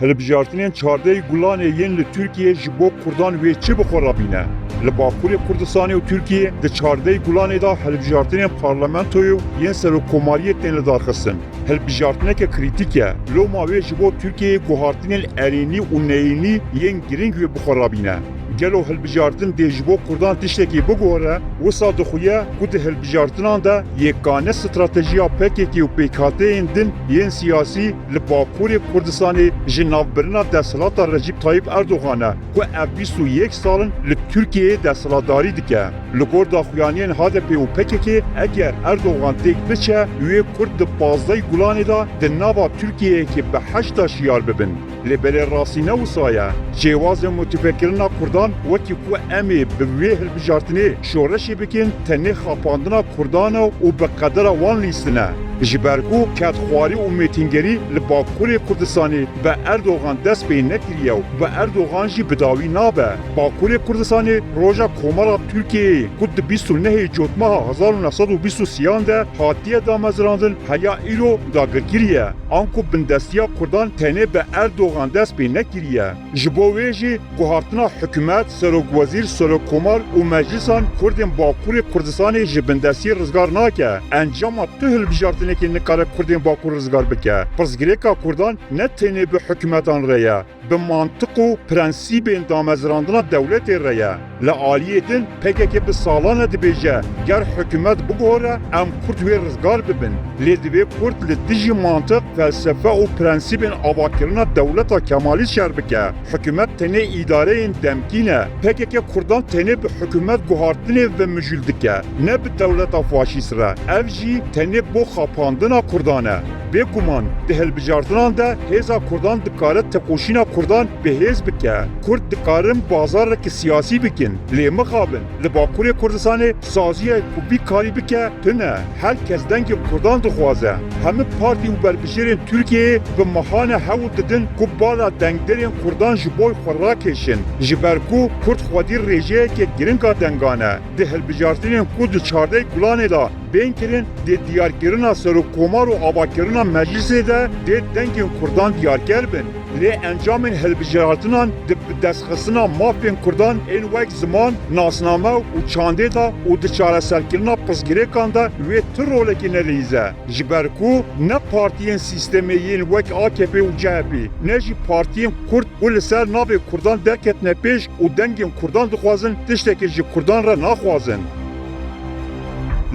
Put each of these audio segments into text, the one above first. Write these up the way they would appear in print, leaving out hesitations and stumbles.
Hilbijartinên çardeyê Gulanê yên li Tirkiyeyê ji bo Kurdan wê çi bixorabîne? Li Bakurê Kurdistanê û Tirkiyeyê di çardeyê Gulanê de hilbijartinên parlamentoyê yên serokkomariyê tên li darxistin. Hilbijartineke krîtîk e. Loma wê ji bo Tirkiyeyê guhartinên erênî û neyînî yên giring wê bixorabîne. Gelo hilbijartin dê ji bo Kurdan tiştekî bigore, wisa dixuye ku di hilbijartinan de yekane stratejiya PKK û PKK'yên din yên siyasî li Bakurê Kurdistanê ji navbirina desthelata Recep Tayyip Erdoğan'a ku ev 21 salin li Tirkiyeyê desthilatdarî dike. Li gor daxuyaniyên HDP û PKK eger Erdoğan têk biçe, wê Kurd di Bazdayê Gulanê de di nava Tirkiyeyekê bi heşta şiyar bibin. Lê belê rastî ne wisa ye. Cêwazên mutefekkirina Kurdan wekî ku em ê bi wê hilbijartinê şoreşê bikin tenê xapandina Kurdan û bi qedera wan lîstine. Ji ber ku ketxwarî û mêtîngerî li Bakurê Kurdistanê bi Erdoğan dest pê nekiriye û bi Erdoğan jî bi dawî nabe. Bakurê Kurdistanê roja komara Tirkiyeyê ku di 29 Cotmaha 1923 de hatiye damezrandin heya îro dagirkiriye. An ku bindestiya Kurdan tenê bi Erdoğan dest pê nekiriye. Ji bo wê jî guhartina hikûmet, serokwezîr, serokkomar û meclisan Kurdên Bakurê Kurdistanê ji bindestiyê rizgar nake. Encama tu hilbijartinekê nikare Kurdên Bakur rizgar bike. Pirsgirêka Kurdan ne tenê bi hikûmetan re ye, bi mantık û prensîbên damezrandina dewletê re ye. Li aliyê din PKK bi salan dibêje ger hikûmet bigore em Kurd wê rizgar bibin. Lê divê Kurd li dijî mantık, felsefe û prensîbên avakirina dewleta Kemalî şer bike. Hikûmet tenê îdareyên demkîn e. PKK Kurdan tenê bi hikûmet guhartinê ve mijûl dike. Ne bi dewleta faşîst re. Ev jî tenê bo xapandina Kurdan e. Bêguman di hilbijartinan de hêza Kurdan dikare teqoşîna Kurdan bihêz bike. Kurd dikarin bazareke siyasî bikin. Lê mixabin li Bakurê Kurdistanê saziyek ku vî karî bike tune. Herkes dengê Kurdan dixwaze. Hemû partî û berbijêrên Tirkiyeyê bi mehane hewl didin ku bala dengderên Kurdan ji bo xwe rakêşin. Ji ber ku Kurd xwedî rêjeyeke giringa dengan e. Di hilbijartinên ku di çardeyê Gulanê de bên kirin dê diyarkirina serokkomar û avakirina meclisê de dê dengên Kurdan diyarker bin. Lê encamên hilbijartinan di destxistina mafên Kurdan ên wek ziman, nasname û çandê de û di çareserkirina pirsgirêkan de wê ti rolekê nelîze. Ji ber ku ne partiyên sîstemê yên wek AKP û CHP, ne jî partiyên Kurd ku li ser navê Kurdan derketine pêş û dengên Kurdan dixwazin tiştekê ji Kurdan re naxwazin.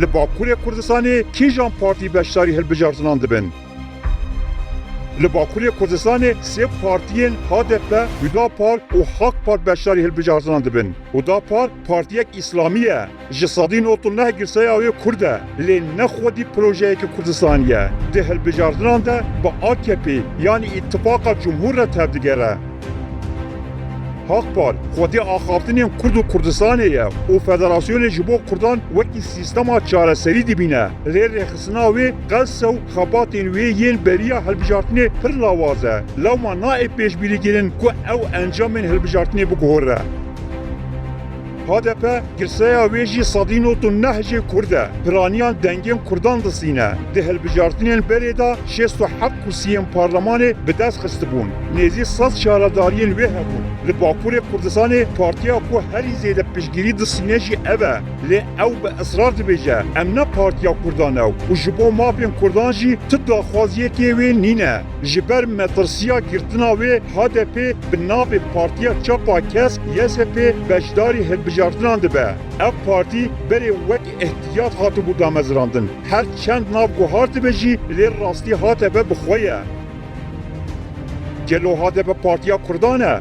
Li Bakurê Kurdistanê kîjan partî beşdarî hilbijartinan dibin? Li Bakurê Kurdistanê sê partiyên HDP, Hüdapar û Hakpar beşdarî hilbijartinan dibin. Hüdapar partiyek İslamî ye. Ji sedî notû neh girseya wê Kurd e. Lê ne xwedî projeyeke Kurdistanî ye. Di hilbijartinan de bi AKP yanî İttifaka Cumhur re tev digere. Hakpar xwedî axaftinên Kurd û Kurdistanê ye û federasyonê ji bo Kurdan wekî sîstema çareserî dibîne. Lê rêxistina wê qelse û xebatên wê yên beriya hilbijartinê pir lawaz e. Lewma naê pêşbîrîkirin ku ew encamên hilbijartinê biguhore. HDP girseya wê jî sedî notû neh jê Kurd e. Piraniyan dengên Kurdan disîne. Di hilbijartinên berê de 67 kursiyên parlemanê bi dest xistibûn. Nêzî 100 çaredariyên wê hebûn. Li Bakurê Kurdistanê partiya ku herî zêde piştgirî disîne jî ev e. Lê ew bi israr dibêje em ne partiya Kurdan ew û ji bo mafên Kurdan jî ti daxwaziyekê wê nîne. Ji ber metirsiya girtina wê HDP bi navê partiya Çapa Kesk YSP beşdarî hilbijartinan dibe. Ev partî berê wek ihtiyat hatibû damezrandin. Her çend nav guhar dibe jî lê rastî hatibe bixwe ye. Gelo HDP partiya Kurdan e.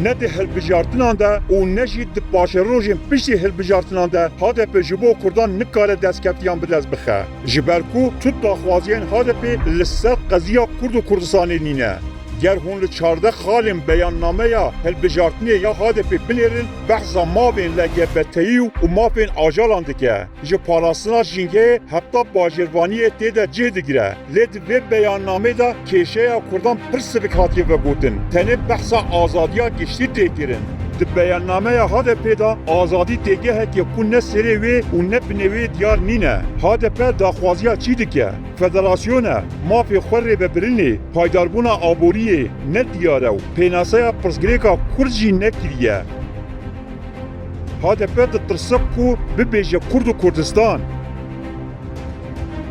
Ne di hilbijartinan de û ne jî di paşerojên piştî hilbijartinan de HDP ji bo Kurdan nikare destkeftîyan bi dest bixe. Ji ber ku tut daxwaziyên HDP li ser qeziya Kurd û Kurdistanê nîne. Ger hûn li çardeh xalên beyannameya hilbijartinê ya HDP binêrin behsa mavên LGBTî û mafên ajalan dike. Ji parastina jîngehê heta bajêrvaniyê tê de cih digire. Lê di vê beyannamê de kêşeya Kurdan pir sivik hatiye vegotin. Tenê behsa azadiya giştî tê kirin. Di beyannameye HDP da azadî têgeheke ku ne serê wê û ne binêvê diyar nîne. HDP daxwaziya çî dike? Federasyona, mafê xwe rêvebirinê, paydarbûna aboriyê ne diyar ew, pênaseya pirsgirêka Kurd jî nekiriye. HDP ditirse ku bibêje Kurd û Kurdistan.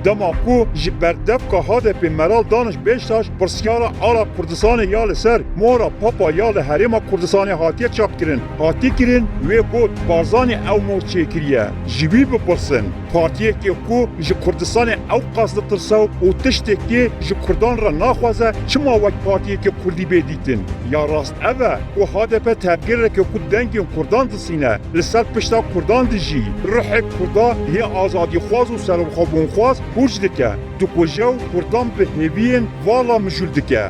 Dema ku ji berdevka HDP Meral Danış Beştaş pirsyara ala Kurdistanê ya li ser mora Papa ya li Herêma Kurdistanê hatiye çapkirin. Hatî kirin wê got Barzanî ew mor çêkiriye. Ji wî bipirsin. Partiyekê ku ji Kurdistanê ew qas ditirse û tiştekî ji Kurdan re naxwaze çima wek partiyekê Kurdî bê dîtin. Ya rast ev e ku HDP tevgêreke ku dengên Kurdan disîne li ser pişta Kurdan dijî. Rihê Kurda yê azadîxwaz û serokxwebûnxwaz pûç dike. Dikujew Kurdan bi hêviyên vala mijûl dike.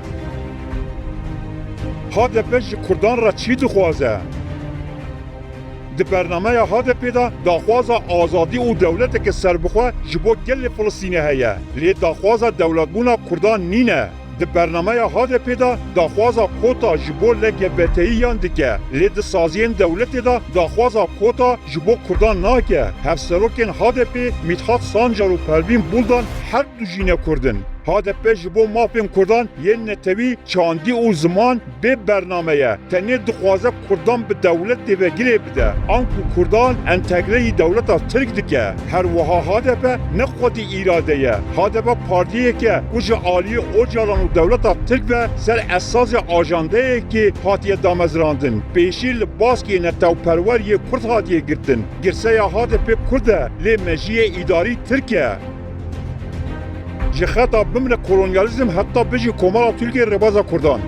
HDP ji Kurdan re çî dixwaze? Di bernameya HDP da daxwaza azadî û dewleteke serbixwe ji bo gelê Filistînê heye. Lê daxwaza dewletbûna Kurdan nîne. Di bernameya HDP da daxwaza kota ji bo LGBTİ-yan dike. Lê di saziyên dewletê da daxwaza kota ji bo Kurdan nake. Hevserokên HDP Mithat Sancar û Pervîn Buldan her du jîne Kurdin. HDP ji bo mafên Kurdan yên netewî çandî û ziman bê bernameye tenê dixwaze Kurdan bi dewletê ve girê bide. An ku Kurdan entegreyî dewleta Tirk dike. Her wiha HDP ne xwedî îradeye. HDP partiyeke ku ji aliyê Ocalan û dewleta Tirk ve ser esasê ajandeyekê hatiye damezrandin. Pêşî li baskê netewperweriyê Kurd hatiye girtin. Girseya HDP Kurd e lê mejiyê îdarî Tirk e. Ji xeta bimre kolonyalizm heta bijî komara Tirkiye rebaza Kurdan.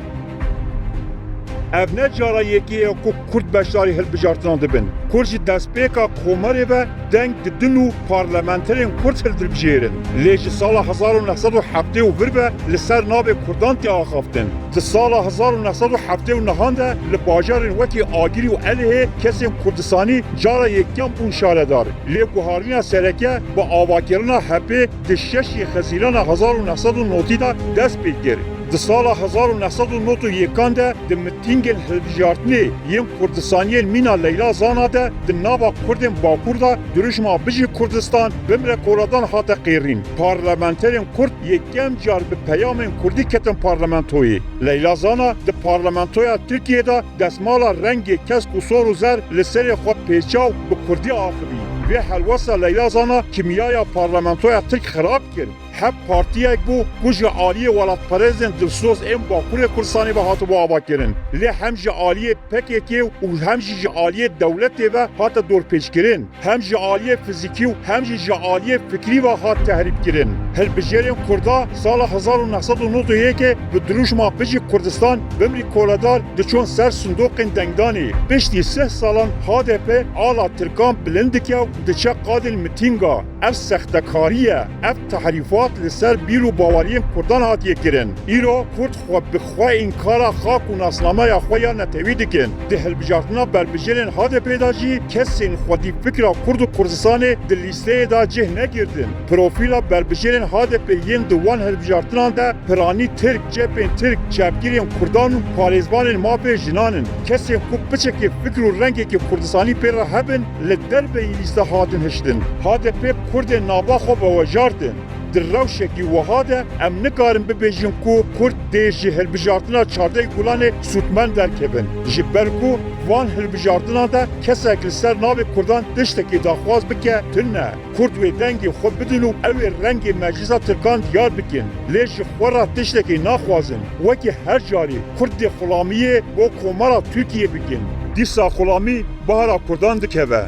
Ev ne cara yekî ye ku Kurd beşdarî hilbijartinan dibin. Kurd jî destpêka komarê ve deng didin û parlamenterên Kurd hildirbijêrin. Lê ji sala 1970 vir be li ser navê Kurdan tê axaftin. Di sala 1979 de li bajarên wekî Agirî û Elihê kesên Kurdistanî cara yekiyan bûn şaredar. Lê guharîna sereke bi avakirina HDP di 6 Xezîrana 1990 da dest pê kir. Di sala 1991 de di mitingên hilbijartinê yên Kurdistaniyên Mîna Leyla Zana de di nava Kurdên Bakur da duruşma bijî Kurdistan bimre koladan hate qêrîn. Parlamenterên Kurd yekem car bi peyamên Kurdî ketin parlamentoyê. Leyla Zana di parlamentoya Tirkiyeyê destmala rengê kesk û sor û zer li serê xwe pêçaw bi Kurdî axivî. Vê helwesta Leyla Zana kimyaya parlamentoya Tirk xirab kir. Hep partiyek bû ku ji aliyê welatperêzên dilsoz ên Bakurê Kurdistanê ve hatibû avakirin. Lê hem ji aliyê PKK û hem jî ji aliyê dewletê ve hate dorpêçkirin. Hem ji aliyê fizîkî û hem jî ji aliyê fikrî ve hat tehrîbkirin. Hilbijêrên Kurda sala 1991 bi duruşma bijî Kurdistan bimrî koledar diçûn ser sindokên dengdanê. Piştî 8 salan HDP ala Tirkan bilind dike û diçe qadên mitînga. Ev sextekariye, ev tehrîfat li ser bîr û bawariyên Kurdan hatiye kirin. Îro Kurd xwe bi xwe înkara xak û nasnameya xwe ya netewî dikin. Di hilbijartina berbijêrên HDP da jî kesên xwedî fikra Kurd û Kurdistanê di lîsteyê da cih negirdin. Profîla berbijêrên HDP yên di wan hilbijartinan de piranî Tirk, cepên Tirk, çepgirên Kurdan û parêzvanên mafê jinanin. Kesên ku piçekê fikr û rengekê Kurdistanî pê re hebin li derbeyî lîste hatin hiştin. HDP Kurdên nava xwe bewejardin. Di rewşekî wiha de em nikarin bibêjin ku Kurd dê ji hilbijartina çardeyê Gulanê sûtmen derkevin. Ji ber ku van hilbijartinan de kesek li ser navê Kurdan tiştekî daxwaz bike tune. Kurd wê dengê xwe bidin û ew ê rengê Meclisa Tirkan diyar bikin. Lê ji xwe re tiştekî naxwazin. Wekî her carî Kurd dê xulamiyê bo komara Tirkiye bikin. Dîsa xulamî bahara Kurdan dikeve.